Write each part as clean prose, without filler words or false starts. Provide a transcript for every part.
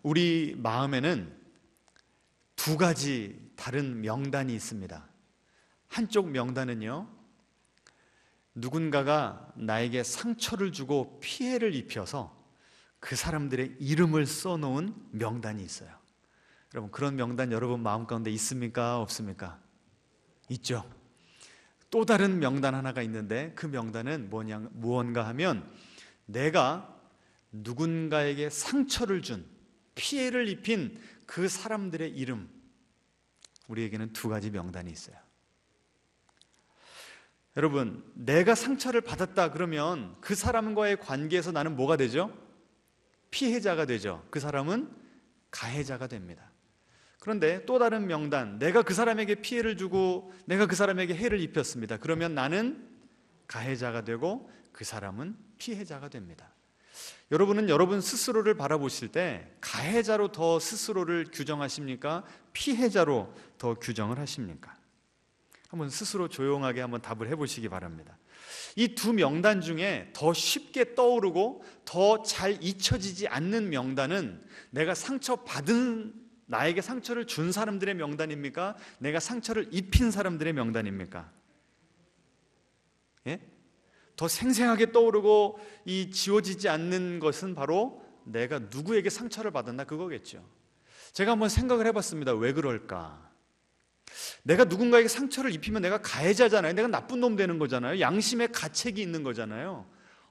우리 마음에는 두 가지 다른 명단이 있습니다. 한쪽 명단은요, 누군가가 나에게 상처를 주고 피해를 입혀서 그 사람들의 이름을 써놓은 명단이 있어요. 여러분, 그런 명단 여러분 마음 가운데 있습니까? 없습니까? 있죠. 또 다른 명단 하나가 있는데 그 명단은 무언가 하면 내가 누군가에게 상처를 준, 피해를 입힌 그 사람들의 이름, 우리에게는 두 가지 명단이 있어요. 여러분, 내가 상처를 받았다 그러면 그 사람과의 관계에서 나는 뭐가 되죠? 피해자가 되죠. 그 사람은 가해자가 됩니다. 그런데 또 다른 명단, 내가 그 사람에게 피해를 주고 내가 그 사람에게 해를 입혔습니다. 그러면 나는 가해자가 되고 그 사람은 피해자가 됩니다. 여러분은 여러분 스스로를 바라보실 때 가해자로 더 스스로를 규정하십니까? 피해자로 더 규정을 하십니까? 한번 스스로 조용하게 한번 답을 해보시기 바랍니다. 이 두 명단 중에 더 쉽게 떠오르고 더 잘 잊혀지지 않는 명단은 내가 나에게 상처를 준 사람들의 명단입니까? 내가 상처를 입힌 사람들의 명단입니까? 예? 더 생생하게 떠오르고 지워지지 않는 것은 바로 내가 누구에게 상처를 받았나 그거겠죠. 제가 한번 생각을 해봤습니다. 왜 그럴까? 내가 누군가에게 상처를 입히면 내가 가해자잖아요. 내가 나쁜 놈 되는 거잖아요. 양심의 가책이 있는 거잖아요.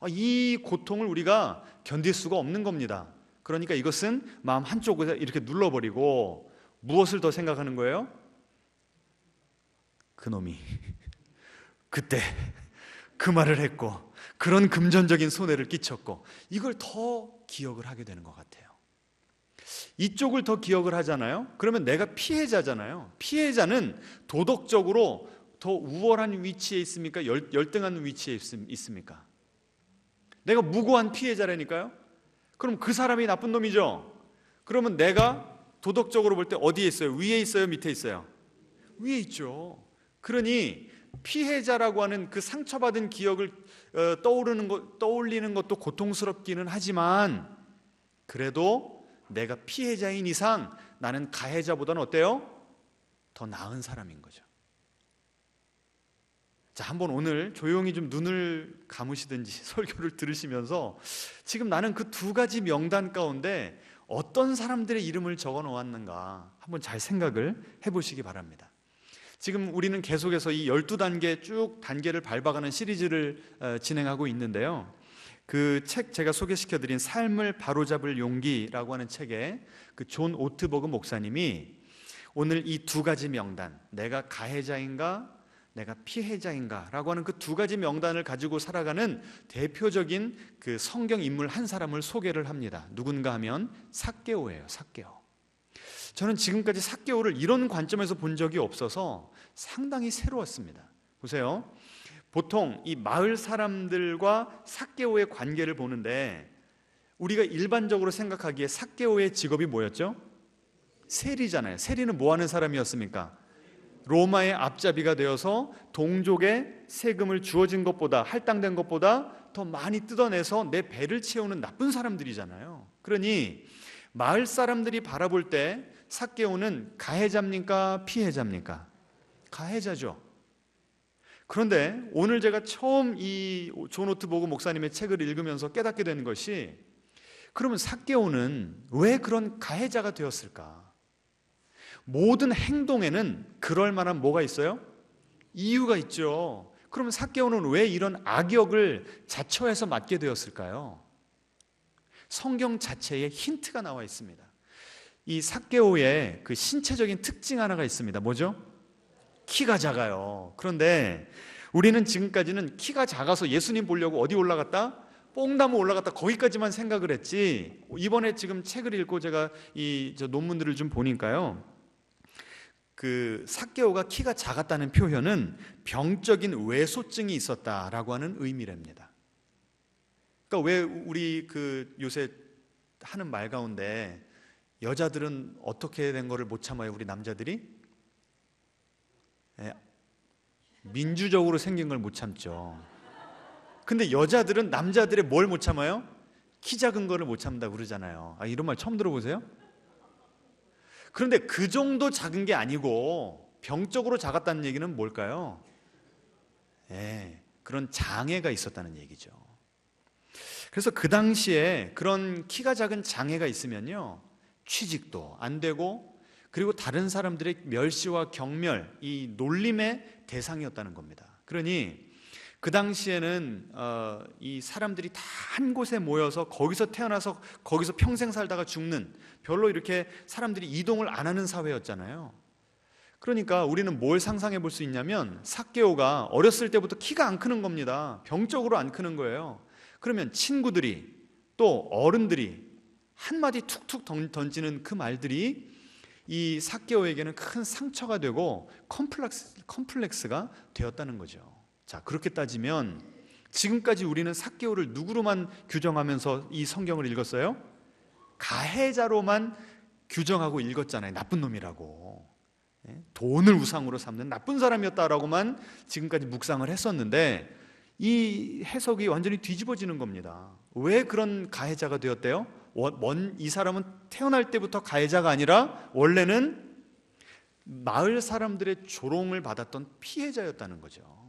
이 고통을 우리가 견딜 수가 없는 겁니다. 그러니까 이것은 마음 한쪽에서 이렇게 눌러버리고 무엇을 더 생각하는 거예요? 그놈이 그때 그 말을 했고 그런 금전적인 손해를 끼쳤고, 이걸 더 기억을 하게 되는 것 같아요. 이쪽을 더 기억을 하잖아요. 그러면 내가 피해자잖아요. 피해자는 도덕적으로 더 우월한 위치에 있습니까? 열등한 위치에 있습니까? 내가 무고한 피해자라니까요. 그럼 그 사람이 나쁜 놈이죠. 그러면 내가 도덕적으로 볼 때 어디에 있어요? 위에 있어요? 밑에 있어요? 위에 있죠. 그러니 피해자라고 하는 그 상처받은 기억을 떠올리는 것도 고통스럽기는 하지만, 그래도 내가 피해자인 이상 나는 가해자보다는 어때요? 더 나은 사람인 거죠. 자, 한번 오늘 조용히 좀 눈을 감으시든지 설교를 들으시면서 지금 나는 그 두 가지 명단 가운데 어떤 사람들의 이름을 적어 놓았는가 한번 잘 생각을 해보시기 바랍니다. 지금 우리는 계속해서 이 12단계 쭉 단계를 밟아가는 시리즈를 진행하고 있는데요, 그 책 제가 소개시켜드린 삶을 바로잡을 용기라고 하는 책에 그 존 오트버그 목사님이 오늘 이 두 가지 명단, 내가 가해자인가 내가 피해자인가 라고 하는 그 두 가지 명단을 가지고 살아가는 대표적인 그 성경 인물 한 사람을 소개를 합니다. 누군가 하면 삭개오예요. 삭개오. 저는 지금까지 삭개오를 이런 관점에서 본 적이 없어서 상당히 새로웠습니다. 보세요, 보통 이 마을 사람들과 삭개오의 관계를 보는데 우리가 일반적으로 생각하기에 삭개오의 직업이 뭐였죠? 세리잖아요. 세리는 뭐 하는 사람이었습니까? 로마의 앞잡이가 되어서 동족의 세금을 주어진 것보다, 할당된 것보다 더 많이 뜯어내서 내 배를 채우는 나쁜 사람들이잖아요. 그러니 마을 사람들이 바라볼 때 삭개오는 가해자입니까? 피해자입니까? 가해자죠. 그런데 오늘 제가 처음 이 존 오트버그 목사님의 책을 읽으면서 깨닫게 되는 것이, 그러면 삭개오는 왜 그런 가해자가 되었을까? 모든 행동에는 그럴 만한 뭐가 있어요? 이유가 있죠. 그러면 삭개오는 왜 이런 악역을 자처해서 맡게 되었을까요? 성경 자체에 힌트가 나와 있습니다. 이 삭개오의 그 신체적인 특징 하나가 있습니다. 뭐죠? 키가 작아요. 그런데 우리는 지금까지는 키가 작아서 예수님 보려고 어디 올라갔다? 뽕나무 올라갔다 거기까지만 생각을 했지, 이번에 지금 책을 읽고 제가 저 논문들을 좀 보니까요, 그 삭개오가 키가 작았다는 표현은 병적인 외소증이 있었다라고 하는 의미랍니다. 그러니까 왜 우리 그 요새 하는 말 가운데 여자들은 어떻게 된 거를 못 참아요? 우리 남자들이? 민주적으로 생긴 걸 못 참죠. 근데 여자들은 남자들의 뭘 못 참아요? 키 작은 거를 못 참는다고 그러잖아요. 이런 말 처음 들어보세요? 그런데 그 정도 작은 게 아니고 병적으로 작았다는 얘기는 뭘까요? 그런 장애가 있었다는 얘기죠. 그래서 그 당시에 그런 키가 작은 장애가 있으면요, 취직도 안 되고, 그리고 다른 사람들의 멸시와 경멸, 이 놀림의 대상이었다는 겁니다. 그러니 그 당시에는 이 사람들이 다 한 곳에 모여서 거기서 태어나서 거기서 평생 살다가 죽는, 별로 이렇게 사람들이 이동을 안 하는 사회였잖아요. 그러니까 우리는 뭘 상상해 볼 수 있냐면, 삭개오가 어렸을 때부터 키가 안 크는 겁니다. 병적으로 안 크는 거예요. 그러면 친구들이, 또 어른들이 한마디 툭툭 던지는 그 말들이 이 삭개오에게는 큰 상처가 되고 컴플렉스가 되었다는 거죠. 자, 그렇게 따지면 지금까지 우리는 삭개오를 누구로만 규정하면서 이 성경을 읽었어요? 가해자로만 규정하고 읽었잖아요. 나쁜 놈이라고, 돈을 우상으로 삼는 나쁜 사람이었다라고만 지금까지 묵상을 했었는데, 이 해석이 완전히 뒤집어지는 겁니다. 왜 그런 가해자가 되었대요? 이 사람은 태어날 때부터 가해자가 아니라 원래는 마을 사람들의 조롱을 받았던 피해자였다는 거죠.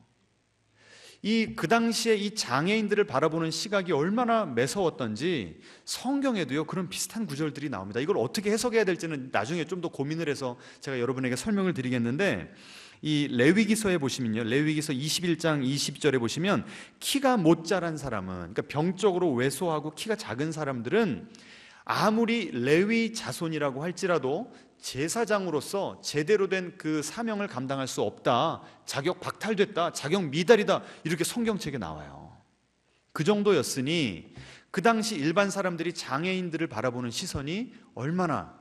그 당시에 이 장애인들을 바라보는 시각이 얼마나 매서웠던지 성경에도요, 그런 비슷한 구절들이 나옵니다. 이걸 어떻게 해석해야 될지는 나중에 좀 더 고민을 해서 제가 여러분에게 설명을 드리겠는데, 이 레위기서에 보시면요, 레위기서 21장 20절에 보시면 키가 못 자란 사람은, 그러니까 병적으로 왜소하고 키가 작은 사람들은 아무리 레위 자손이라고 할지라도 제사장으로서 제대로 된 그 사명을 감당할 수 없다, 자격 박탈됐다, 자격 미달이다, 이렇게 성경책에 나와요. 그 정도였으니 그 당시 일반 사람들이 장애인들을 바라보는 시선이 얼마나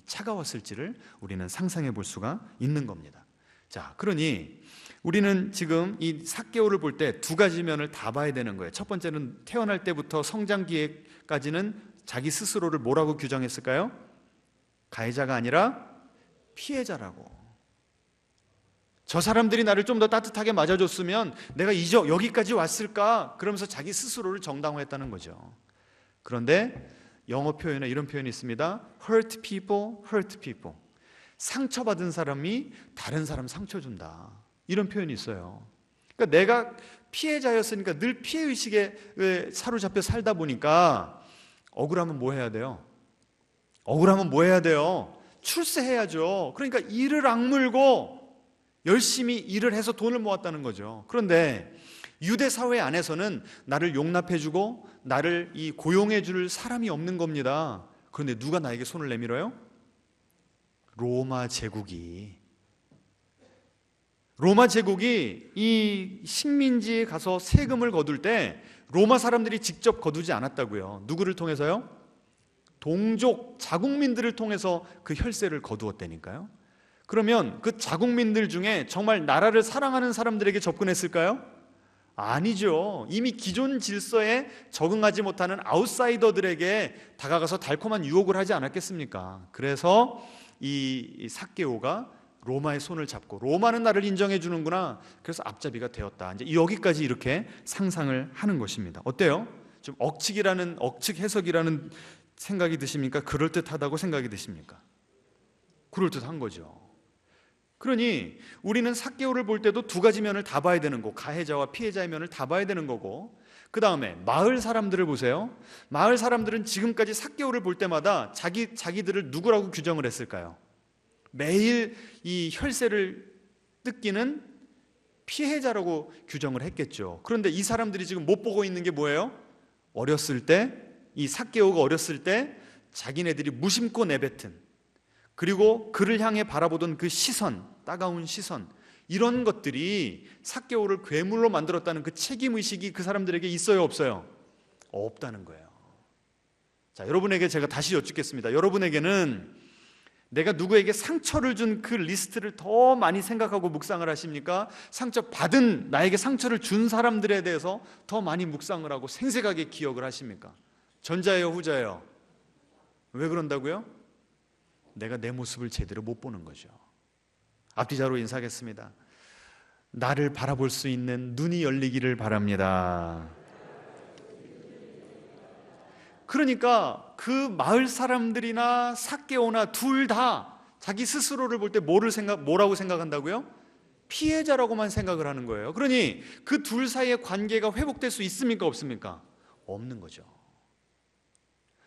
차가웠을지를 우리는 상상해 볼 수가 있는 겁니다. 자, 그러니 우리는 지금 이 삭개오를 볼 때 두 가지 면을 다 봐야 되는 거예요. 첫 번째는 태어날 때부터 성장기에까지는 자기 스스로를 뭐라고 규정했을까요? 가해자가 아니라 피해자라고. 저 사람들이 나를 좀 더 따뜻하게 맞아줬으면 내가 여기까지 왔을까? 그러면서 자기 스스로를 정당화했다는 거죠. 그런데 영어 표현에 이런 표현이 있습니다. Hurt people, hurt people. 상처받은 사람이 다른 사람 상처 준다, 이런 표현이 있어요. 그러니까 내가 피해자였으니까 늘 피해의식에 사로잡혀 살다 보니까 억울하면 뭐 해야 돼요? 출세해야죠. 그러니까 이를 악물고 열심히 일을 해서 돈을 모았다는 거죠. 그런데 유대 사회 안에서는 나를 용납해주고 나를 고용해줄 사람이 없는 겁니다. 그런데 누가 나에게 손을 내밀어요? 로마 제국이 이 식민지에 가서 세금을 거둘 때 로마 사람들이 직접 거두지 않았다고요. 누구를 통해서요? 동족 자국민들을 통해서 그 혈세를 거두었다니까요. 그러면 그 자국민들 중에 정말 나라를 사랑하는 사람들에게 접근했을까요? 아니죠. 이미 기존 질서에 적응하지 못하는 아웃사이더들에게 다가가서 달콤한 유혹을 하지 않았겠습니까? 그래서 이 삭개오가 로마의 손을 잡고, 로마는 나를 인정해 주는구나, 그래서 앞잡이가 되었다, 이제 여기까지 이렇게 상상을 하는 것입니다. 어때요? 좀 억측 해석이라는 생각이 드십니까? 그럴듯하다고 생각이 드십니까? 그럴듯한 거죠. 그러니 우리는 삭개오를 볼 때도 두 가지 면을 다 봐야 되는 거고, 가해자와 피해자의 면을 다 봐야 되는 거고, 그 다음에 마을 사람들을 보세요. 마을 사람들은 지금까지 삭개오를 볼 때마다 자기들을 누구라고 규정을 했을까요? 매일 이 혈세를 뜯기는 피해자라고 규정을 했겠죠. 그런데 이 사람들이 지금 못 보고 있는 게 뭐예요? 어렸을 때, 이 삭개오가 어렸을 때 자기네들이 무심코 내뱉은, 그리고 그를 향해 바라보던 그 시선, 따가운 시선, 이런 것들이 삭개오를 괴물로 만들었다는 그 책임의식이 그 사람들에게 있어요, 없어요? 없다는 거예요. 자, 여러분에게 제가 다시 여쭙겠습니다. 여러분에게는 내가 누구에게 상처를 준 그 리스트를 더 많이 생각하고 묵상을 하십니까? 나에게 상처를 준 사람들에 대해서 더 많이 묵상을 하고 생생하게 기억을 하십니까? 전자예요, 후자예요? 왜 그런다고요? 내가 내 모습을 제대로 못 보는 거죠. 앞뒤자로 인사하겠습니다. 나를 바라볼 수 있는 눈이 열리기를 바랍니다. 그러니까 그 마을 사람들이나 삭개오나 둘 다 자기 스스로를 볼 때 뭐라고 생각한다고요? 피해자라고만 생각을 하는 거예요. 그러니 그 둘 사이의 관계가 회복될 수 있습니까? 없습니까? 없는 거죠.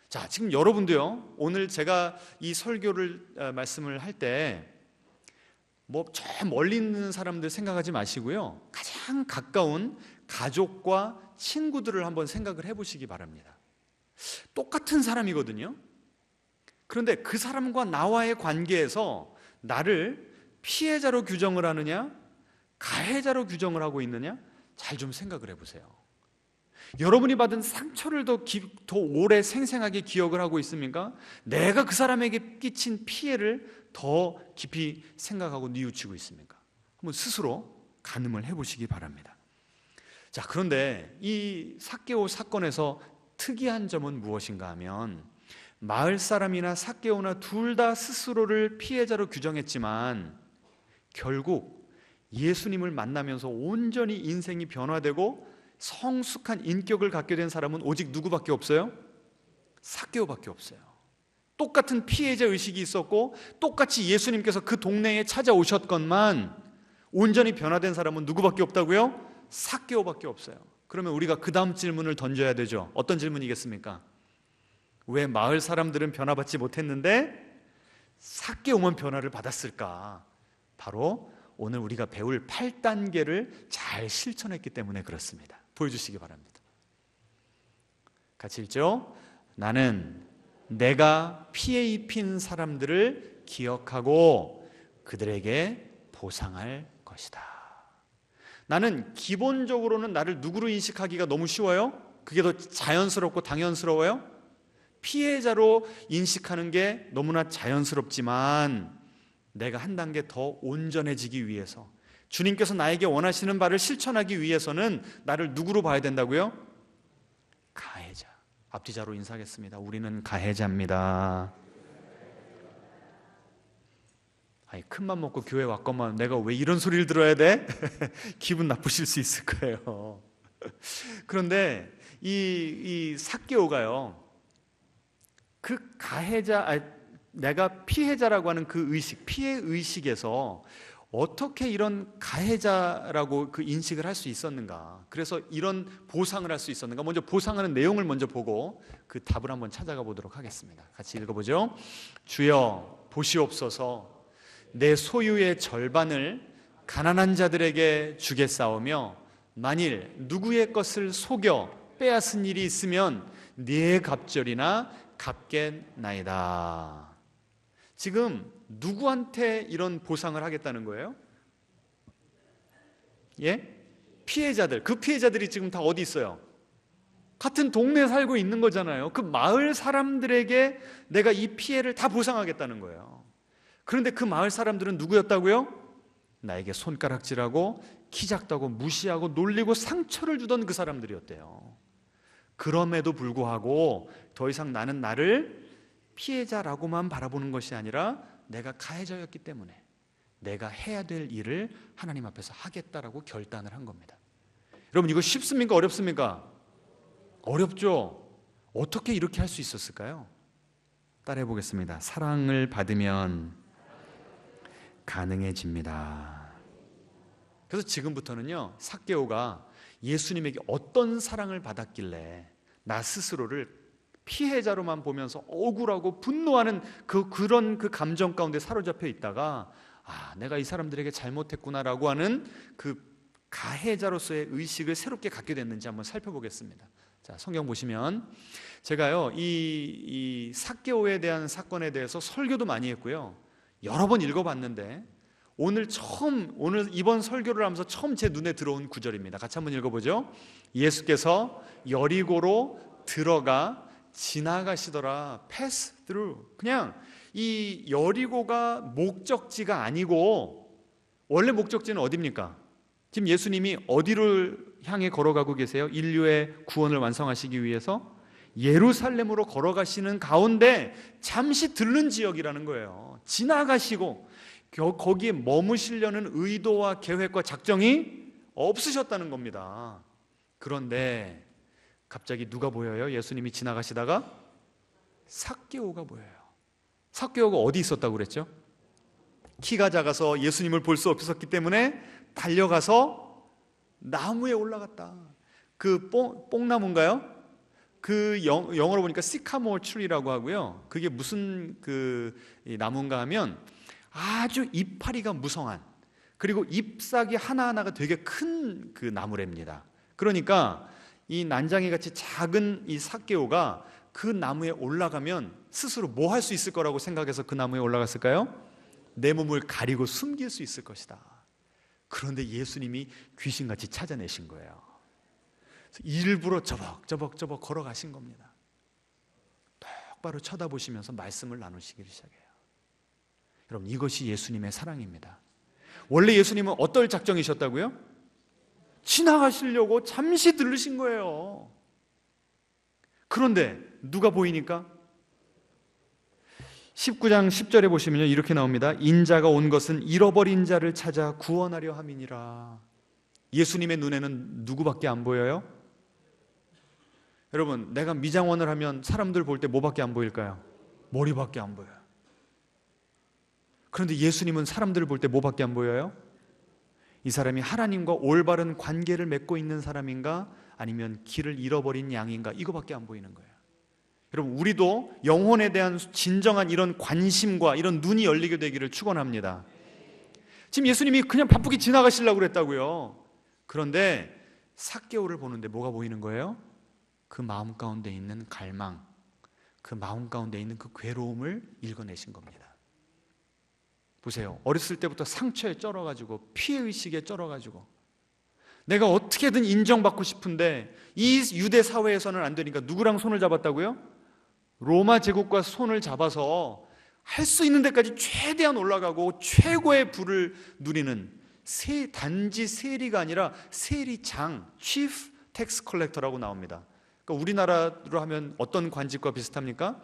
자, 지금 여러분도요, 오늘 제가 이 설교를 말씀을 할 때 저 멀리 있는 사람들 생각하지 마시고요, 가장 가까운 가족과 친구들을 한번 생각을 해보시기 바랍니다. 똑같은 사람이거든요. 그런데 그 사람과 나와의 관계에서 나를 피해자로 규정을 하느냐, 가해자로 규정을 하고 있느냐, 잘 좀 생각을 해보세요. 여러분이 받은 상처를 더 오래 생생하게 기억을 하고 있습니까? 내가 그 사람에게 끼친 피해를 더 깊이 생각하고 뉘우치고 있습니까? 한번 스스로 가늠을 해보시기 바랍니다. 자, 그런데 이 삭개오 사건에서 특이한 점은 무엇인가 하면, 마을 사람이나 삭개오나 둘 다 스스로를 피해자로 규정했지만 결국 예수님을 만나면서 온전히 인생이 변화되고 성숙한 인격을 갖게 된 사람은 오직 누구밖에 없어요? 삭개오밖에 없어요. 똑같은 피해자 의식이 있었고 똑같이 예수님께서 그 동네에 찾아오셨건만 온전히 변화된 사람은 누구밖에 없다고요? 삭개오밖에 없어요. 그러면 우리가 그 다음 질문을 던져야 되죠. 어떤 질문이겠습니까? 왜 마을 사람들은 변화받지 못했는데 삭개오만 변화를 받았을까? 바로 오늘 우리가 배울 8단계를 잘 실천했기 때문에 그렇습니다. 보여주시기 바랍니다. 같이 읽죠? 나는 내가 피해 입힌 사람들을 기억하고 그들에게 보상할 것이다. 나는 기본적으로는 나를 누구로 인식하기가 너무 쉬워요? 그게 더 자연스럽고 당연스러워요? 피해자로 인식하는 게 너무나 자연스럽지만 내가 한 단계 더 온전해지기 위해서, 주님께서 나에게 원하시는 바를 실천하기 위해서는 나를 누구로 봐야 된다고요? 가해자. 앞뒤자로 인사하겠습니다. 우리는 가해자입니다. 아니, 큰맘 먹고 교회 왔건만 내가 왜 이런 소리를 들어야 돼? 기분 나쁘실 수 있을 거예요. 그런데 이 삭개오가요, 그 가해자, 내가 피해자라고 하는 그 의식, 피해 의식에서 어떻게 이런 가해자라고 그 인식을 할 수 있었는가, 그래서 이런 보상을 할 수 있었는가, 먼저 보상하는 내용을 먼저 보고 그 답을 한번 찾아가 보도록 하겠습니다. 같이 읽어보죠. 주여 보시옵소서, 내 소유의 절반을 가난한 자들에게 주겠사오며 만일 누구의 것을 속여 빼앗은 일이 있으면 네 갑절이나 갚겠나이다. 지금 누구한테 이런 보상을 하겠다는 거예요? 예? 피해자들. 그 피해자들이 지금 다 어디 있어요? 같은 동네에 살고 있는 거잖아요. 그 마을 사람들에게 내가 이 피해를 다 보상하겠다는 거예요. 그런데 그 마을 사람들은 누구였다고요? 나에게 손가락질하고 키 작다고 무시하고 놀리고 상처를 주던 그 사람들이었대요. 그럼에도 불구하고 더 이상 나는 나를 피해자라고만 바라보는 것이 아니라 내가 가해자였기 때문에 내가 해야 될 일을 하나님 앞에서 하겠다라고 결단을 한 겁니다. 여러분, 이거 쉽습니까? 어렵습니까? 어렵죠? 어떻게 이렇게 할 수 있었을까요? 따라해 보겠습니다. 사랑을 받으면 가능해집니다. 그래서 지금부터는요, 삭개오가 예수님에게 어떤 사랑을 받았길래 나 스스로를 피해자로만 보면서 억울하고 분노하는 그런 감정 가운데 사로잡혀 있다가 내가 이 사람들에게 잘못했구나라고 하는 그 가해자로서의 의식을 새롭게 갖게 됐는지 한번 살펴보겠습니다. 자, 성경 보시면 제가요 이 삭개오에 대한 사건에 대해서 설교도 많이 했고요, 여러 번 읽어봤는데 오늘 이번 설교를 하면서 처음 제 눈에 들어온 구절입니다. 같이 한번 읽어보죠. 예수께서 여리고로 들어가 지나가시더라. pass through. 그냥 이 여리고가 목적지가 아니고, 원래 목적지는 어디입니까? 지금 예수님이 어디를 향해 걸어가고 계세요? 인류의 구원을 완성하시기 위해서 예루살렘으로 걸어가시는 가운데 잠시 들른 지역이라는 거예요. 지나가시고 거기에 머무시려는 의도와 계획과 작정이 없으셨다는 겁니다. 그런데 갑자기 누가 보여요? 예수님이 지나가시다가 삭개오가 보여요. 삭개오가 어디 있었다고 그랬죠? 키가 작아서 예수님을 볼 수 없었기 때문에 달려가서 나무에 올라갔다. 그 뽕나무인가요? 그 영어로 보니까 시카모어 트리라고 하고요. 그게 무슨 나무인가 하면 아주 이파리가 무성한, 그리고 잎사귀 하나하나가 되게 큰 그 나무랍니다. 그러니까 이 난장이 같이 작은 이 삭개오가 그 나무에 올라가면 스스로 뭐 할 수 있을 거라고 생각해서 그 나무에 올라갔을까요? 내 몸을 가리고 숨길 수 있을 것이다. 그런데 예수님이 귀신같이 찾아내신 거예요. 일부러 저벅저벅 걸어가신 겁니다. 똑바로 쳐다보시면서 말씀을 나누시기를 시작해요. 여러분, 이것이 예수님의 사랑입니다. 원래 예수님은 어떨 작정이셨다고요? 지나가시려고 잠시 들르신 거예요. 그런데 누가 보이니까? 19장 10절에 보시면요, 이렇게 나옵니다. 인자가 온 것은 잃어버린 자를 찾아 구원하려 함이니라. 예수님의 눈에는 누구밖에 안 보여요? 여러분, 내가 미장원을 하면 사람들 볼 때 뭐밖에 안 보일까요? 머리밖에 안 보여요. 그런데 예수님은 사람들을 볼 때 뭐밖에 안 보여요? 이 사람이 하나님과 올바른 관계를 맺고 있는 사람인가, 아니면 길을 잃어버린 양인가, 이거밖에 안 보이는 거예요. 여러분, 우리도 영혼에 대한 진정한 이런 관심과 이런 눈이 열리게 되기를 축원합니다. 지금 예수님이 그냥 바쁘게 지나가시려고 그랬다고요. 그런데 삭개오를 보는데 뭐가 보이는 거예요? 그 마음 가운데 있는 갈망, 그 마음 가운데 있는 그 괴로움을 읽어내신 겁니다. 보세요. 어렸을 때부터 상처에 쩔어가지고, 피해의식에 쩔어가지고, 내가 어떻게든 인정받고 싶은데 이 유대 사회에서는 안 되니까 누구랑 손을 잡았다고요? 로마 제국과 손을 잡아서 할 수 있는 데까지 최대한 올라가고 최고의 부를 누리는, 단지 세리가 아니라 세리장, Chief Tax Collector라고 나옵니다. 그러니까 우리나라로 하면 어떤 관직과 비슷합니까?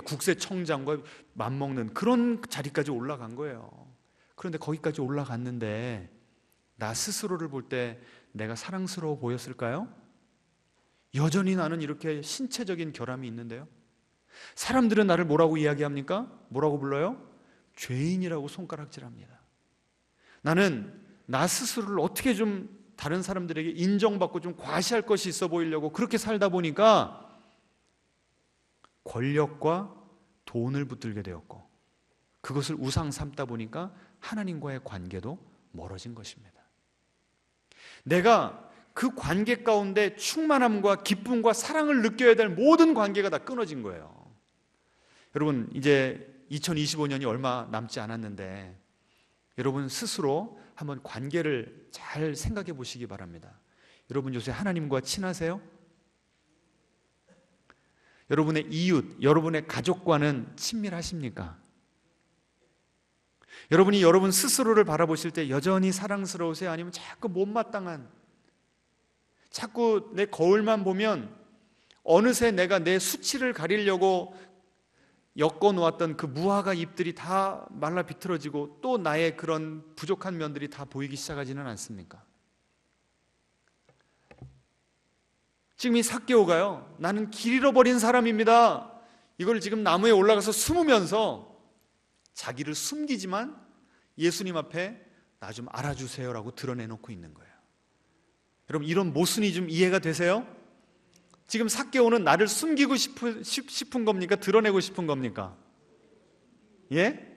국세청장과 맞먹는 그런 자리까지 올라간 거예요. 그런데 거기까지 올라갔는데 나 스스로를 볼 때 내가 사랑스러워 보였을까요? 여전히 나는 이렇게 신체적인 결함이 있는데요. 사람들은 나를 뭐라고 이야기합니까? 뭐라고 불러요? 죄인이라고 손가락질합니다. 나는 나 스스로를 어떻게 좀 다른 사람들에게 인정받고 좀 과시할 것이 있어 보이려고 그렇게 살다 보니까 권력과 돈을 붙들게 되었고, 그것을 우상 삼다 보니까 하나님과의 관계도 멀어진 것입니다. 내가 그 관계 가운데 충만함과 기쁨과 사랑을 느껴야 될 모든 관계가 다 끊어진 거예요. 여러분, 이제 2025년이 얼마 남지 않았는데 여러분 스스로 한번 관계를 잘 생각해 보시기 바랍니다. 여러분 요새 하나님과 친하세요? 여러분의 이웃, 여러분의 가족과는 친밀하십니까? 여러분이 여러분 스스로를 바라보실 때 여전히 사랑스러우세요? 아니면 자꾸 못마땅한, 자꾸 내 거울만 보면 어느새 내가 내 수치를 가리려고 엮어놓았던 그 무화과 잎들이 다 말라 비틀어지고 또 나의 그런 부족한 면들이 다 보이기 시작하지는 않습니까? 지금 이 삭개오가요, 나는 길 잃어버린 사람입니다, 이걸 지금 나무에 올라가서 숨으면서 자기를 숨기지만 예수님 앞에 나 좀 알아주세요라고 드러내놓고 있는 거예요. 여러분, 이런 모순이 좀 이해가 되세요? 지금 삭개오는 나를 숨기고 싶은 겁니까? 드러내고 싶은 겁니까? 예?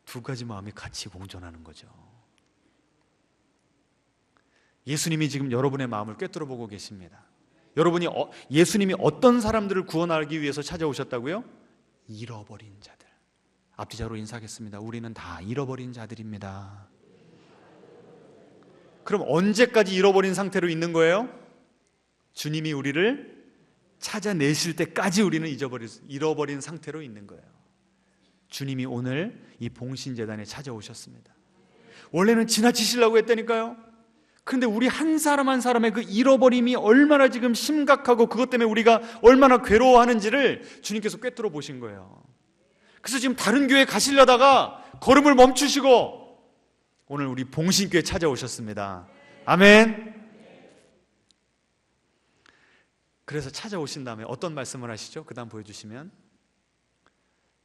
두 가지 마음이 같이 공존하는 거죠. 예수님이 지금 여러분의 마음을 꿰뚫어 보고 계십니다. 여러분이 예수님이 어떤 사람들을 구원하기 위해서 찾아오셨다고요? 잃어버린 자들. 앞뒤자로 인사하겠습니다. 우리는 다 잃어버린 자들입니다. 그럼 언제까지 잃어버린 상태로 있는 거예요? 주님이 우리를 찾아내실 때까지 우리는 잃어버린 상태로 있는 거예요. 주님이 오늘 이 봉신재단에 찾아오셨습니다. 원래는 지나치시려고 했다니까요. 그런데 우리 한 사람 한 사람의 그 잃어버림이 얼마나 지금 심각하고 그것 때문에 우리가 얼마나 괴로워하는지를 주님께서 꿰뚫어 보신 거예요. 그래서 지금 다른 교회 가시려다가 걸음을 멈추시고 오늘 우리 봉신교회 찾아오셨습니다. 아멘. 그래서 찾아오신 다음에 어떤 말씀을 하시죠? 그 다음 보여주시면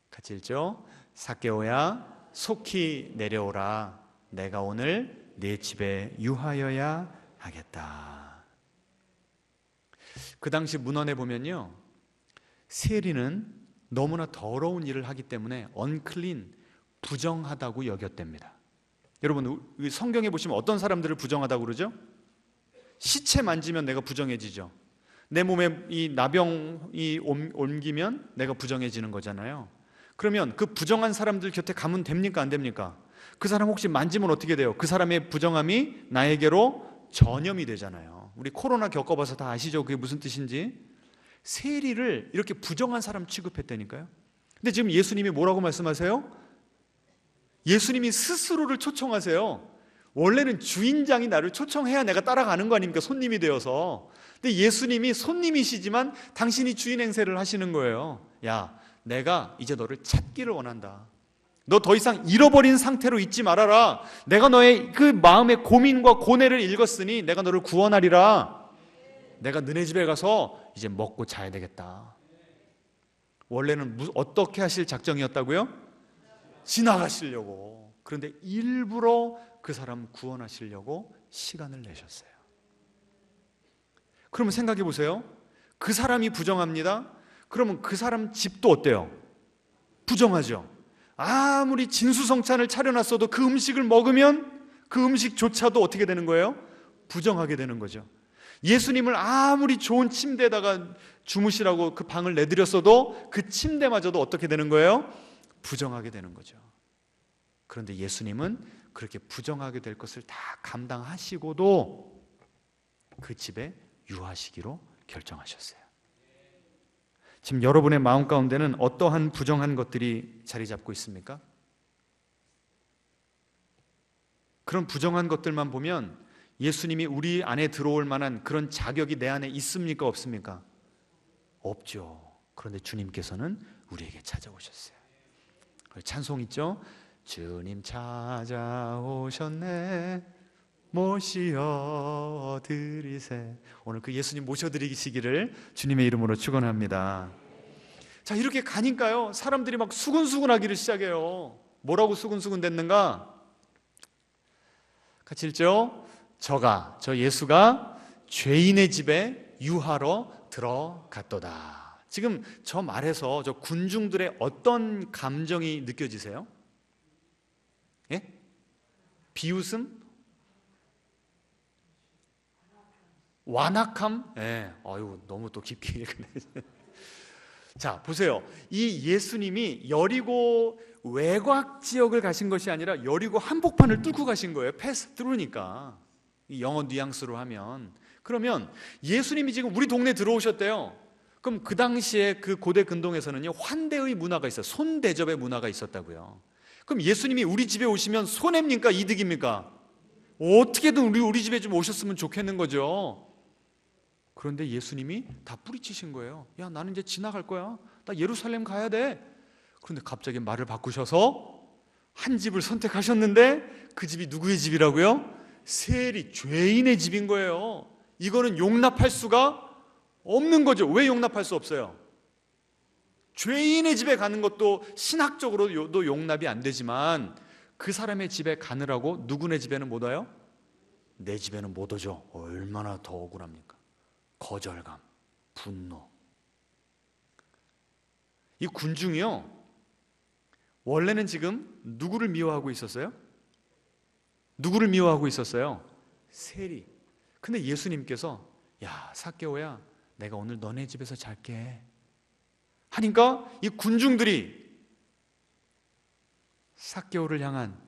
같이 읽죠. 삭개오야 속히 내려오라. 내가 오늘 네 집에 유하여야 하겠다. 그 당시 문헌에 보면요, 세리는 너무나 더러운 일을 하기 때문에 unclean, 부정하다고 여겼답니다. 여러분, 성경에 보시면 어떤 사람들을 부정하다고 그러죠? 시체 만지면 내가 부정해지죠. 내 몸에 이 나병이 옮기면 내가 부정해지는 거잖아요. 그러면 그 부정한 사람들 곁에 가면 됩니까? 안 됩니까? 그 사람 혹시 만지면 어떻게 돼요? 그 사람의 부정함이 나에게로 전염이 되잖아요. 우리 코로나 겪어봐서 다 아시죠? 그게 무슨 뜻인지. 세리를 이렇게 부정한 사람 취급했다니까요. 근데 지금 예수님이 뭐라고 말씀하세요? 예수님이 스스로를 초청하세요. 원래는 주인장이 나를 초청해야 내가 따라가는 거 아닙니까? 손님이 되어서. 근데 예수님이 손님이시지만 당신이 주인 행세를 하시는 거예요. 야, 내가 이제 너를 찾기를 원한다. 너 더 이상 잃어버린 상태로 있지 말아라. 내가 너의 그 마음의 고민과 고뇌를 읽었으니 내가 너를 구원하리라. 내가 너네 집에 가서 이제 먹고 자야 되겠다. 원래는 어떻게 하실 작정이었다고요? 지나가시려고. 그런데 일부러 그 사람 구원하시려고 시간을 내셨어요. 그러면 생각해 보세요. 그 사람이 부정합니다. 그러면 그 사람 집도 어때요? 부정하죠. 아무리 진수성찬을 차려놨어도 그 음식을 먹으면 그 음식조차도 어떻게 되는 거예요? 부정하게 되는 거죠. 예수님을 아무리 좋은 침대에다가 주무시라고 그 방을 내드렸어도 그 침대마저도 어떻게 되는 거예요? 부정하게 되는 거죠. 그런데 예수님은 그렇게 부정하게 될 것을 다 감당하시고도 그 집에 유하시기로 결정하셨어요. 지금 여러분의 마음 가운데는 어떠한 부정한 것들이 자리 잡고 있습니까? 그런 부정한 것들만 보면 예수님이 우리 안에 들어올 만한 그런 자격이 내 안에 있습니까? 없습니까? 없죠. 그런데 주님께서는 우리에게 찾아오셨어요. 찬송 있죠? 주님 찾아오셨네 모시어 드리세. 오늘 그 예수님 모셔드리시기를 주님의 이름으로 축원합니다. 자, 이렇게 가니까요 사람들이 막 수근수근하기를 시작해요. 뭐라고 수근수근 됐는가? 같이 읽죠? 저 예수가 죄인의 집에 유하러 들어갔도다. 지금 저 말에서 저 군중들의 어떤 감정이 느껴지세요? 예? 비웃음? 완악함? 예. 아유, 너무 또 깊게 읽네. 자, 보세요. 이 예수님이 여리고 외곽 지역을 가신 것이 아니라 여리고 한복판을 뚫고 가신 거예요. 패스 트루니까. 영어 뉘앙스로 하면. 그러면 예수님이 지금 우리 동네에 들어오셨대요. 그럼 그 당시에 그 고대 근동에서는요, 환대의 문화가 있어요. 손대접의 문화가 있었다고요. 그럼 예수님이 우리 집에 오시면 손해입니까? 이득입니까? 어떻게든 우리 집에 좀 오셨으면 좋겠는 거죠. 그런데 예수님이 다 뿌리치신 거예요. 야, 나는 이제 지나갈 거야. 나 예루살렘 가야 돼. 그런데 갑자기 말을 바꾸셔서 한 집을 선택하셨는데 그 집이 누구의 집이라고요? 세리, 죄인의 집인 거예요. 이거는 용납할 수가 없는 거죠. 왜 용납할 수 없어요? 죄인의 집에 가는 것도 신학적으로도 용납이 안 되지만 그 사람의 집에 가느라고 누구네 집에는 못 와요? 내 집에는 못 오죠. 얼마나 더 억울합니까? 거절감, 분노. 이 군중이요, 원래는 지금 누구를 미워하고 있었어요? 누구를 미워하고 있었어요? 세리. 근데 예수님께서 야, 삭개오야, 내가 오늘 너네 집에서 잘게 하니까 이 군중들이 삭개오를 향한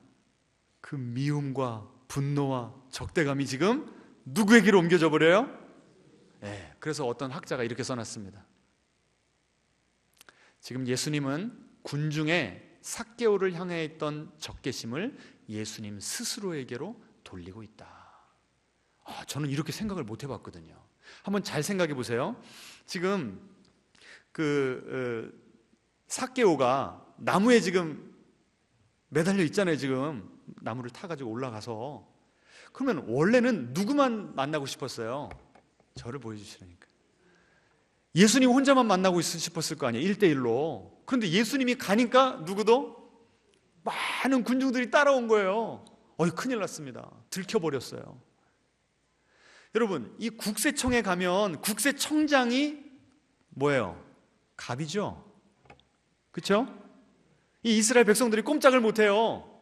그 미움과 분노와 적대감이 지금 누구에게로 옮겨져 버려요? 네, 그래서 어떤 학자가 이렇게 써놨습니다. 지금 예수님은 군중에 삭개오를 향해 있던 적개심을 예수님 스스로에게로 돌리고 있다. 저는 이렇게 생각을 못 해봤거든요. 한번 잘 생각해 보세요. 지금 삭개오가 나무에 지금 매달려 있잖아요. 지금 나무를 타가지고 올라가서. 그러면 원래는 누구만 만나고 싶었어요? 저를 보여주시라니까. 예수님 혼자만 만나고 싶었을 거 아니에요. 1대1로. 그런데 예수님이 가니까 누구도 많은 군중들이 따라온 거예요. 큰일 났습니다. 들켜버렸어요. 여러분, 이 국세청에 가면 국세청장이 뭐예요? 갑이죠. 그렇죠? 이 이스라엘 백성들이 꼼짝을 못해요.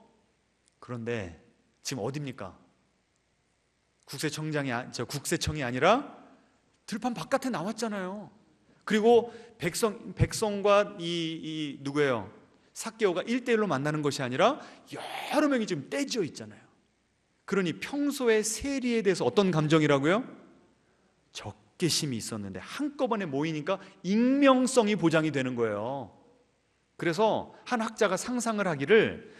그런데 지금 어디입니까? 국세청이 아니라 들판 바깥에 나왔잖아요. 그리고 백성과 이 누구예요? 삭개오가 1대1로 만나는 것이 아니라 여러 명이 지금 떼지어 있잖아요. 그러니 평소에 세리에 대해서 어떤 감정이라고요? 적개심이 있었는데 한꺼번에 모이니까 익명성이 보장이 되는 거예요. 그래서 한 학자가 상상을 하기를,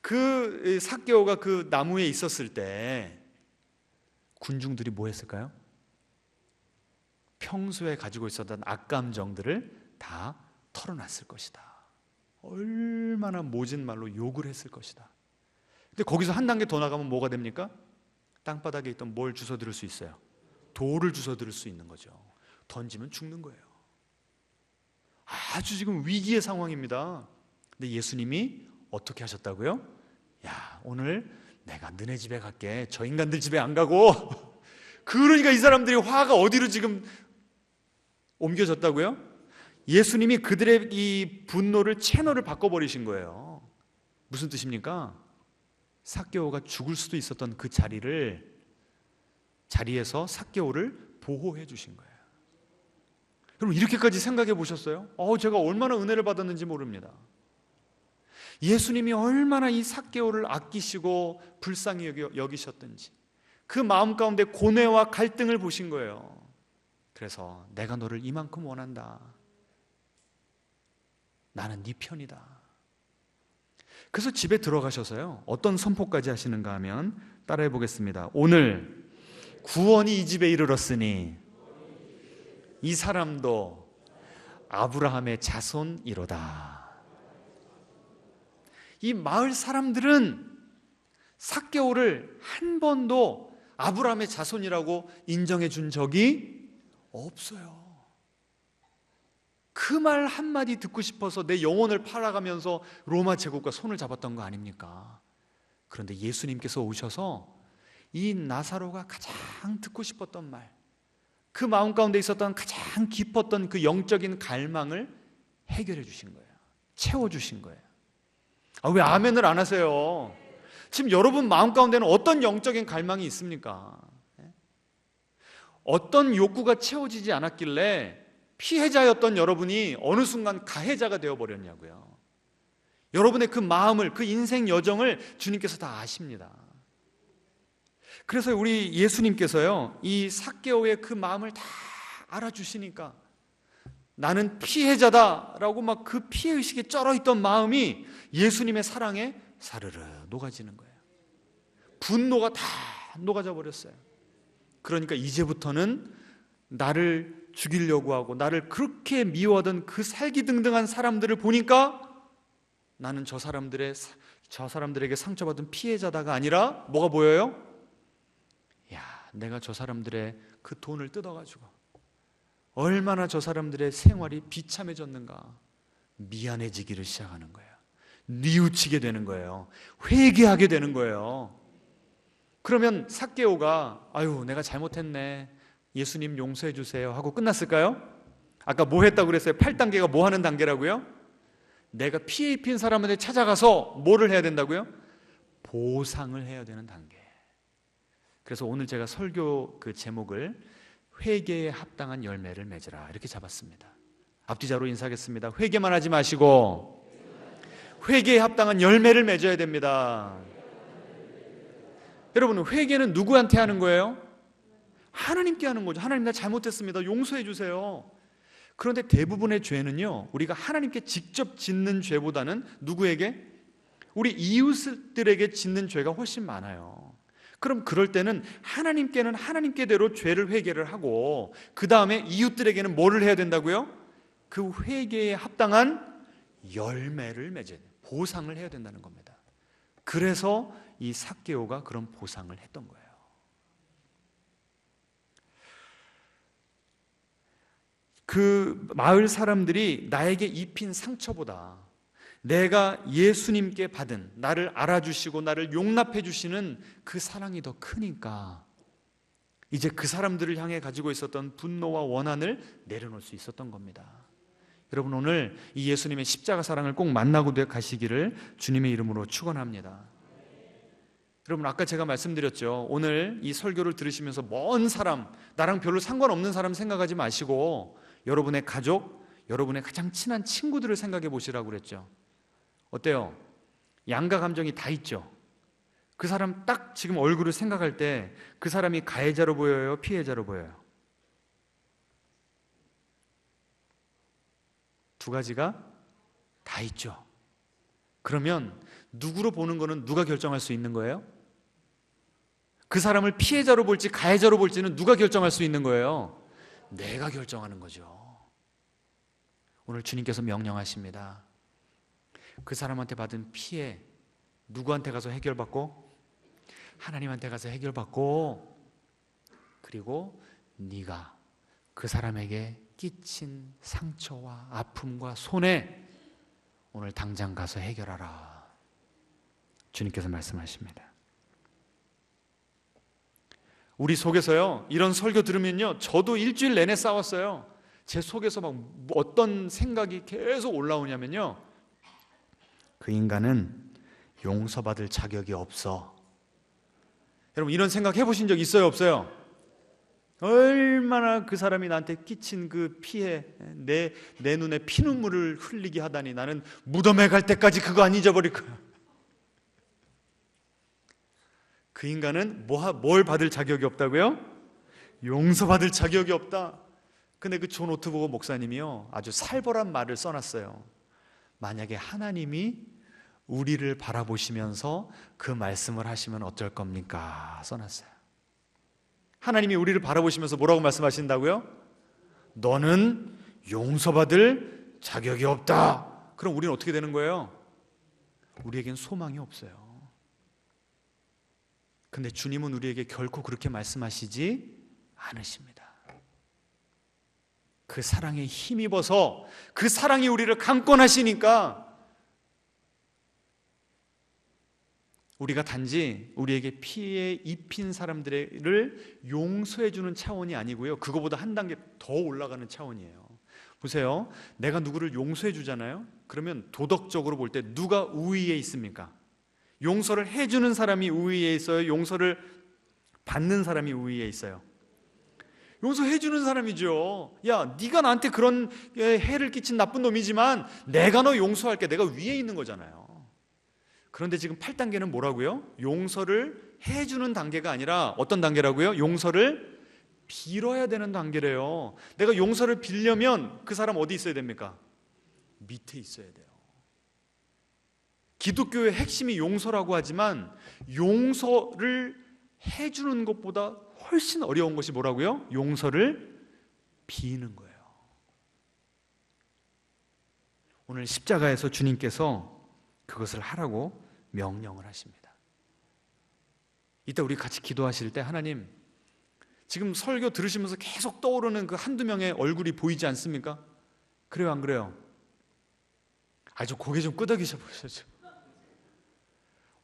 그 삭개오가 그 나무에 있었을 때 군중들이 뭐 했을까요? 평소에 가지고 있었던 악감정들을 다 털어놨을 것이다. 얼마나 모진 말로 욕을 했을 것이다. 근데 거기서 한 단계 더 나가면 뭐가 됩니까? 땅바닥에 있던 뭘 주워들을 수 있어요? 돌을 주워들을 수 있는 거죠. 던지면 죽는 거예요. 아주 지금 위기의 상황입니다. 근데 예수님이 어떻게 하셨다고요? 야, 오늘 내가 너네 집에 갈게. 저 인간들 집에 안 가고. 그러니까 이 사람들이 화가 어디로 지금 옮겨졌다고요? 예수님이 그들의 이 분노를 채널을 바꿔버리신 거예요. 무슨 뜻입니까? 삭개오가 죽을 수도 있었던 그 자리에서 삭개오를 보호해 주신 거예요. 여러분, 이렇게까지 생각해 보셨어요? 제가 얼마나 은혜를 받았는지 모릅니다. 예수님이 얼마나 이 삭개오를 아끼시고 불쌍히 여기셨든지 그 마음 가운데 고뇌와 갈등을 보신 거예요. 그래서 내가 너를 이만큼 원한다. 나는 네 편이다. 그래서 집에 들어가셔서요, 어떤 선포까지 하시는가 하면 따라해 보겠습니다. 오늘 구원이 이 집에 이르렀으니 이 사람도 아브라함의 자손이로다. 이 마을 사람들은 삭개오를 한 번도 아브라함의 자손이라고 인정해 준 적이 없어요. 그 말 한마디 듣고 싶어서 내 영혼을 팔아가면서 로마 제국과 손을 잡았던 거 아닙니까? 그런데 예수님께서 오셔서 이 나사로가 가장 듣고 싶었던 말, 그 마음 가운데 있었던 가장 깊었던 그 영적인 갈망을 해결해 주신 거예요. 채워주신 거예요. 왜 아멘을 안 하세요? 지금 여러분 마음 가운데는 어떤 영적인 갈망이 있습니까? 어떤 욕구가 채워지지 않았길래 피해자였던 여러분이 어느 순간 가해자가 되어버렸냐고요. 여러분의 그 마음을, 그 인생 여정을 주님께서 다 아십니다. 그래서 우리 예수님께서요, 이 삭개오의 그 마음을 다 알아주시니까 나는 피해자다라고 막 그 피해의식에 쩔어있던 마음이 예수님의 사랑에 사르르 녹아지는 거예요. 분노가 다 녹아져 버렸어요. 그러니까 이제부터는 나를 죽이려고 하고 나를 그렇게 미워하던 그 살기등등한 사람들을 보니까 나는 저 사람들에게 상처받은 피해자다가 아니라 뭐가 보여요? 야, 내가 저 사람들의 그 돈을 뜯어가지고 얼마나 저 사람들의 생활이 비참해졌는가 미안해지기를 시작하는 거예요. 뉘우치게 되는 거예요. 회개하게 되는 거예요. 그러면 삭개오가 아유 내가 잘못했네, 예수님 용서해 주세요 하고 끝났을까요? 아까 뭐 했다고 그랬어요? 8단계가 뭐 하는 단계라고요? 내가 피해 입힌 사람한테 찾아가서 뭐를 해야 된다고요? 보상을 해야 되는 단계. 그래서 오늘 제가 설교 그 제목을 회개에 합당한 열매를 맺으라 이렇게 잡았습니다. 앞뒤자로 인사하겠습니다. 회개만 하지 마시고 회개에 합당한 열매를 맺어야 됩니다. 여러분, 회개는 누구한테 하는 거예요? 하나님께 하는 거죠. 하나님, 나 잘못했습니다, 용서해 주세요. 그런데 대부분의 죄는요, 우리가 하나님께 직접 짓는 죄보다는 누구에게? 우리 이웃들에게 짓는 죄가 훨씬 많아요. 그럼 그럴 때는 하나님께는 하나님께대로 죄를 회개를 하고 그 다음에 이웃들에게는 뭐를 해야 된다고요? 그 회개에 합당한 열매를 맺어야 돼요. 보상을 해야 된다는 겁니다. 그래서 이 삭개오가 그런 보상을 했던 거예요. 그 마을 사람들이 나에게 입힌 상처보다 내가 예수님께 받은, 나를 알아주시고 나를 용납해 주시는 그 사랑이 더 크니까 이제 그 사람들을 향해 가지고 있었던 분노와 원한을 내려놓을 수 있었던 겁니다. 여러분, 오늘 이 예수님의 십자가 사랑을 꼭 만나고 가시기를 주님의 이름으로 축원합니다. 여러분, 아까 제가 말씀드렸죠. 오늘 이 설교를 들으시면서 먼 사람, 나랑 별로 상관없는 사람 생각하지 마시고 여러분의 가족, 여러분의 가장 친한 친구들을 생각해 보시라고 그랬죠. 어때요? 양가 감정이 다 있죠. 그 사람 딱 지금 얼굴을 생각할 때 그 사람이 가해자로 보여요? 피해자로 보여요? 두 가지가 다 있죠. 그러면 누구로 보는 거는 누가 결정할 수 있는 거예요? 그 사람을 피해자로 볼지 가해자로 볼지는 누가 결정할 수 있는 거예요? 내가 결정하는 거죠. 오늘 주님께서 명령하십니다. 그 사람한테 받은 피해 누구한테 가서 해결받고? 하나님한테 가서 해결받고, 그리고 네가 그 사람에게 끼친 상처와 아픔과 손해 오늘 당장 가서 해결하라. 주님께서 말씀하십니다. 우리 속에서요, 이런 설교 들으면요, 저도 일주일 내내 싸웠어요. 제 속에서 막 어떤 생각이 계속 올라오냐면요, 그 인간은 용서받을 자격이 없어. 여러분, 이런 생각 해보신 적 있어요, 없어요? 얼마나 그 사람이 나한테 끼친 그 피해, 내 눈에 피눈물을 흘리게 하다니 나는 무덤에 갈 때까지 그거 안 잊어버릴 거야. 그 인간은 뭘 받을 자격이 없다고요? 용서받을 자격이 없다. 근데 그 존 오트보거 목사님이요, 아주 살벌한 말을 써놨어요. 만약에 하나님이 우리를 바라보시면서 그 말씀을 하시면 어쩔 겁니까? 써놨어요. 하나님이 우리를 바라보시면서 뭐라고 말씀하신다고요? 너는 용서받을 자격이 없다. 그럼 우리는 어떻게 되는 거예요? 우리에겐 소망이 없어요. 근데 주님은 우리에게 결코 그렇게 말씀하시지 않으십니다. 그 사랑에 힘입어서 그 사랑이 우리를 강권하시니까 우리가 단지 우리에게 피해 입힌 사람들을 용서해 주는 차원이 아니고요, 그거보다 한 단계 더 올라가는 차원이에요. 보세요, 내가 누구를 용서해 주잖아요. 그러면 도덕적으로 볼 때 누가 우위에 있습니까? 용서를 해주는 사람이 우위에 있어요? 용서를 받는 사람이 우위에 있어요? 용서해 주는 사람이죠. 야, 네가 나한테 그런 해를 끼친 나쁜 놈이지만 내가 너 용서할게. 내가 위에 있는 거잖아요. 그런데 지금 8단계는 뭐라고요? 용서를 해주는 단계가 아니라 어떤 단계라고요? 용서를 빌어야 되는 단계래요. 내가 용서를 빌려면 그 사람 어디 있어야 됩니까? 밑에 있어야 돼요. 기독교의 핵심이 용서라고 하지만 용서를 해주는 것보다 훨씬 어려운 것이 뭐라고요? 용서를 비는 거예요. 오늘 십자가에서 주님께서 그것을 하라고 명령을 하십니다. 이따 우리 같이 기도하실 때 하나님, 지금 설교 들으시면서 계속 떠오르는 그 한두 명의 얼굴이 보이지 않습니까? 그래요, 안 그래요? 아주 고개 좀 끄덕이셔 보셔야죠.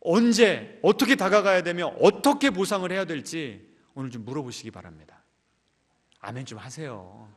언제 어떻게 다가가야 되며 어떻게 보상을 해야 될지 오늘 좀 물어보시기 바랍니다. 아멘 좀 하세요.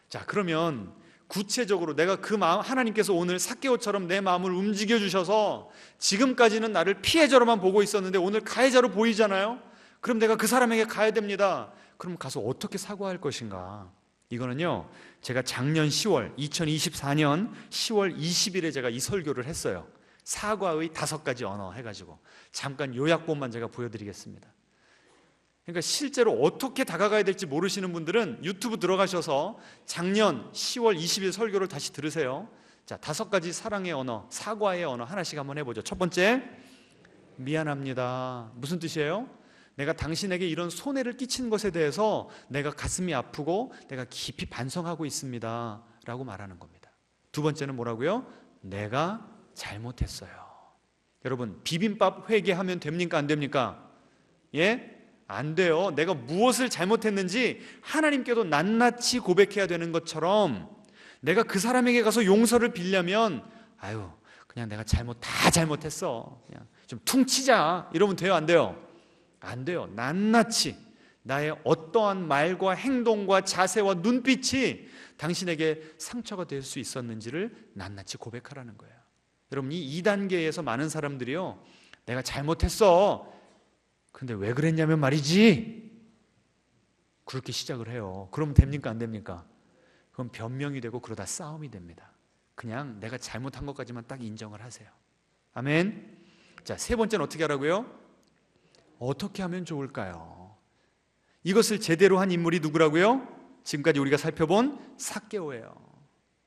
자, 그러면 구체적으로 내가 그 마음, 하나님께서 오늘 삭개오처럼 내 마음을 움직여 주셔서 지금까지는 나를 피해자로만 보고 있었는데 오늘 가해자로 보이잖아요. 그럼 내가 그 사람에게 가야 됩니다. 그럼 가서 어떻게 사과할 것인가? 이거는요, 제가 작년 10월 2024년 10월 20일에 제가 이 설교를 했어요. 사과의 5가지 언어 해가지고 잠깐 요약본만 제가 보여드리겠습니다. 그러니까 실제로 어떻게 다가가야 될지 모르시는 분들은 유튜브 들어가셔서 작년 10월 20일 설교를 다시 들으세요. 자, 5가지 사랑의 언어, 사과의 언어 하나씩 한번 해보죠. 첫 번째, 미안합니다. 무슨 뜻이에요? 내가 당신에게 이런 손해를 끼친 것에 대해서 내가 가슴이 아프고 내가 깊이 반성하고 있습니다 라고 말하는 겁니다. 두 번째는 뭐라고요? 내가 잘못했어요. 여러분, 비빔밥 회개하면 됩니까? 안 됩니까? 예? 안 돼요. 내가 무엇을 잘못했는지 하나님께도 낱낱이 고백해야 되는 것처럼 내가 그 사람에게 가서 용서를 빌려면 아유 그냥 내가 다 잘못했어, 그냥 좀 퉁치자 이러면 돼요? 안 돼요? 안 돼요. 낱낱이 나의 어떠한 말과 행동과 자세와 눈빛이 당신에게 상처가 될 수 있었는지를 낱낱이 고백하라는 거예요. 여러분, 이 2단계에서 많은 사람들이요, 내가 잘못했어, 근데 왜 그랬냐면 말이지, 그렇게 시작을 해요. 그러면 됩니까? 안 됩니까? 그건 변명이 되고 그러다 싸움이 됩니다. 그냥 내가 잘못한 것까지만 딱 인정을 하세요. 아멘. 자, 세 번째는 어떻게 하라고요? 어떻게 하면 좋을까요? 이것을 제대로 한 인물이 누구라고요? 지금까지 우리가 살펴본 삭개오예요.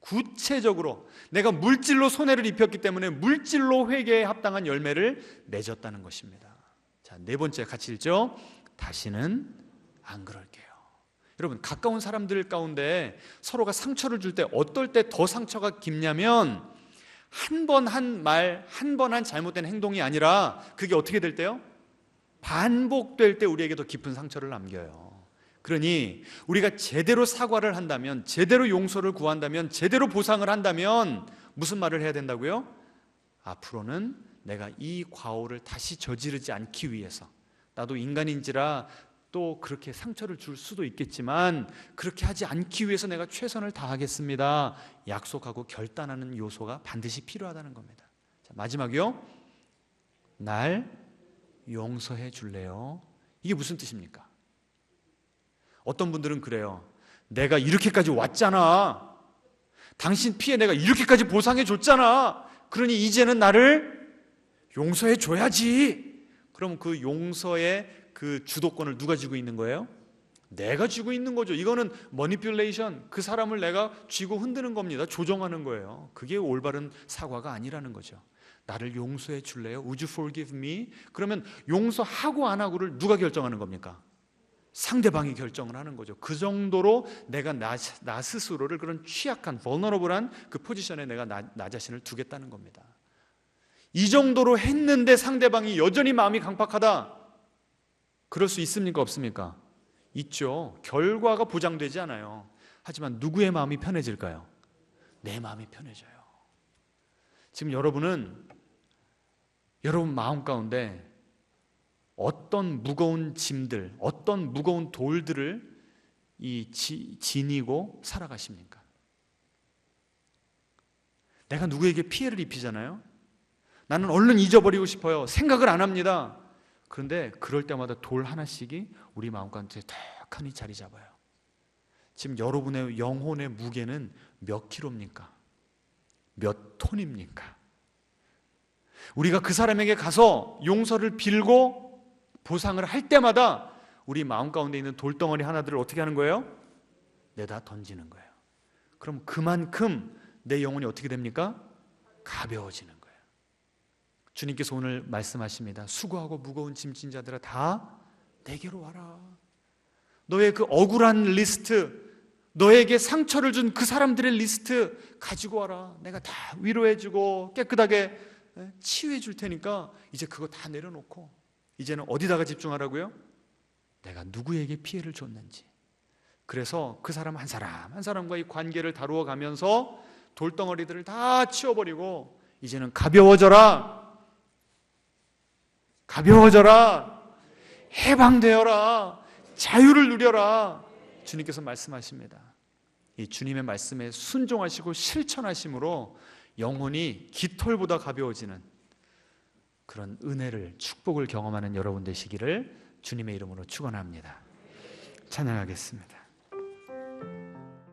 구체적으로 내가 물질로 손해를 입혔기 때문에 물질로 회개에 합당한 열매를 맺었다는 것입니다. 자, 네 번째 같이 읽죠. 다시는 안 그럴게요. 여러분, 가까운 사람들 가운데 서로가 상처를 줄 때 어떨 때 더 상처가 깊냐면 한 번 한 말, 한 번 한 잘못된 행동이 아니라 그게 어떻게 될 때요? 반복될 때 우리에게 더 깊은 상처를 남겨요. 그러니 우리가 제대로 사과를 한다면, 제대로 용서를 구한다면, 제대로 보상을 한다면 무슨 말을 해야 된다고요? 앞으로는 내가 이 과오를 다시 저지르지 않기 위해서, 나도 인간인지라 또 그렇게 상처를 줄 수도 있겠지만 그렇게 하지 않기 위해서 내가 최선을 다하겠습니다, 약속하고 결단하는 요소가 반드시 필요하다는 겁니다. 자, 마지막이요. 날 용서해 줄래요? 이게 무슨 뜻입니까? 어떤 분들은 그래요. 내가 이렇게까지 왔잖아, 당신 피해 내가 이렇게까지 보상해 줬잖아, 그러니 이제는 나를 용서해 줘야지. 그럼 그 용서의 그 주도권을 누가 쥐고 있는 거예요? 내가 쥐고 있는 거죠. 이거는 머니퓰레이션, 그 사람을 내가 쥐고 흔드는 겁니다. 조정하는 거예요. 그게 올바른 사과가 아니라는 거죠. 나를 용서해 줄래요? Would you forgive me? 그러면 용서하고 안 하고를 누가 결정하는 겁니까? 상대방이 결정을 하는 거죠. 그 정도로 내가 나 스스로를 그런 취약한, vulnerable한 그 포지션에 내가 나 자신을 두겠다는 겁니다. 이 정도로 했는데 상대방이 여전히 마음이 강팍하다, 그럴 수 있습니까? 없습니까? 있죠. 결과가 보장되지 않아요. 하지만 누구의 마음이 편해질까요? 내 마음이 편해져요. 지금 여러분은 여러분 마음 가운데 어떤 무거운 짐들, 어떤 무거운 돌들을 지니고 살아가십니까? 내가 누구에게 피해를 입히잖아요. 나는 얼른 잊어버리고 싶어요. 생각을 안 합니다. 그런데 그럴 때마다 돌 하나씩이 우리 마음 가운데 탁하니 자리 잡아요. 지금 여러분의 영혼의 무게는 몇 킬로입니까? 몇 톤입니까? 우리가 그 사람에게 가서 용서를 빌고 보상을 할 때마다 우리 마음 가운데 있는 돌덩어리 하나들을 어떻게 하는 거예요? 내다 던지는 거예요. 그럼 그만큼 내 영혼이 어떻게 됩니까? 가벼워지는 거예요. 주님께서 오늘 말씀하십니다. 수고하고 무거운 짐진 자들아 다 내게로 와라. 너의 그 억울한 리스트, 너에게 상처를 준 그 사람들의 리스트 가지고 와라. 내가 다 위로해주고 깨끗하게 치유해 줄 테니까 이제 그거 다 내려놓고 이제는 어디다가 집중하라고요? 내가 누구에게 피해를 줬는지. 그래서 그 사람 한 사람 한 사람과의 관계를 다루어 가면서 돌덩어리들을 다 치워버리고 이제는 가벼워져라, 가벼워져라, 해방되어라, 자유를 누려라. 주님께서 말씀하십니다. 이 주님의 말씀에 순종하시고 실천하심으로 영혼이 깃털보다 가벼워지는 그런 은혜를, 축복을 경험하는 여러분 되시기를 주님의 이름으로 축원합니다. 찬양하겠습니다.